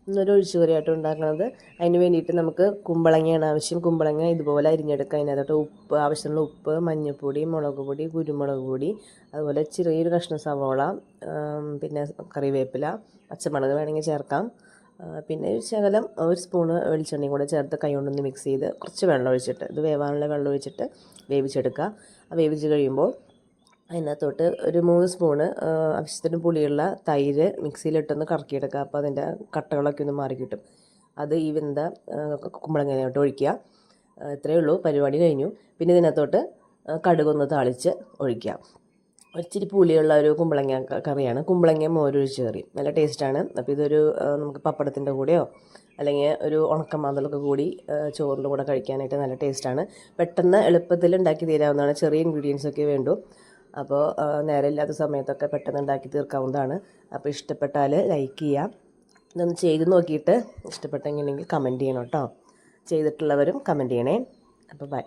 ഇന്നൊരു ഒഴിച്ചുകറിയായിട്ട് ഉണ്ടാക്കുന്നത്. അതിന് വേണ്ടിയിട്ട് നമുക്ക് കുമ്പളങ്ങയാണ് ആവശ്യം. കുമ്പളങ്ങ ഇതുപോലെ അരിഞ്ഞെടുക്കുക. അതിനകത്തോട്ട് ഉപ്പ്, ആവശ്യമുള്ള ഉപ്പ്, മഞ്ഞൾപ്പൊടി, മുളക് പൊടി, കുരുമുളക് പൊടി, അതുപോലെ ചെറിയൊരു കഷ്ണം സവോള, പിന്നെ കറിവേപ്പില, പച്ചമുളക് വേണമെങ്കിൽ ചേർക്കാം. പിന്നെ ശകലം ഒരു സ്പൂണ് വെളിച്ചെണ്ണയും കൂടെ ചേർത്ത് കൈ കൊണ്ടൊന്ന് മിക്സ് ചെയ്ത് കുറച്ച് വെള്ളം ഒഴിച്ചിട്ട്, ഇത് വേവാനുള്ള വെള്ളം ഒഴിച്ചിട്ട് വേവിച്ചെടുക്കുക. വേവിച്ച് കഴിയുമ്പോൾ അതിനകത്തോട്ട് ഒരു 3 സ്പൂണ് ആവശ്യത്തിന് പുളിയുള്ള തൈര് മിക്സിയിലിട്ടൊന്ന് കറക്കിയെടുക്കുക. അപ്പോൾ അതിൻ്റെ കട്ടകളൊക്കെ ഒന്ന് മാറി കിട്ടും. അത് ഈ വെന്ത കുമ്പളങ്ങയിലോട്ട് ഒഴിക്കുക. ഇത്രയേ ഉള്ളൂ, പരിപാടി കഴിഞ്ഞു. പിന്നെ ഇതിനകത്തോട്ട് കടുകൊന്ന് താളിച്ച് ഒഴിക്കുക. ഇച്ചിരി പുളിയുള്ള ഒരു കുമ്പളങ്ങ കറിയാണ്, കുമ്പളങ്ങ മോരൊഴിച്ച് കറി. നല്ല ടേസ്റ്റാണ്. അപ്പോൾ ഇതൊരു നമുക്ക് പപ്പടത്തിൻ്റെ കൂടെയോ അല്ലെങ്കിൽ ഒരു ഉണക്കമാന്തളൊക്കെ കൂടി ചോറിൻ്റെ കൂടെ കഴിക്കാനായിട്ട് നല്ല ടേസ്റ്റാണ്. പെട്ടെന്ന് എളുപ്പത്തിൽ ഉണ്ടാക്കി തീരാവുന്നതാണ്. ചെറിയ ഇൻഗ്രീഡിയൻസ് ഒക്കെ വേണ്ടു. അപ്പോൾ നേരെ ഇല്ലാത്ത സമയത്തൊക്കെ പെട്ടെന്ന് ഉണ്ടാക്കി തീർക്കാവുന്നതാണ്. അപ്പോൾ ഇഷ്ടപ്പെട്ടാൽ ലൈക്ക് ചെയ്യുക. ഇതൊന്ന് ചെയ്ത് നോക്കിയിട്ട് ഇഷ്ടപ്പെട്ടെങ്കിൽ കമൻറ്റ് ചെയ്യണം കേട്ടോ. ചെയ്തിട്ടുള്ളവരും കമൻറ്റ് ചെയ്യണേ. അപ്പോൾ ബൈ.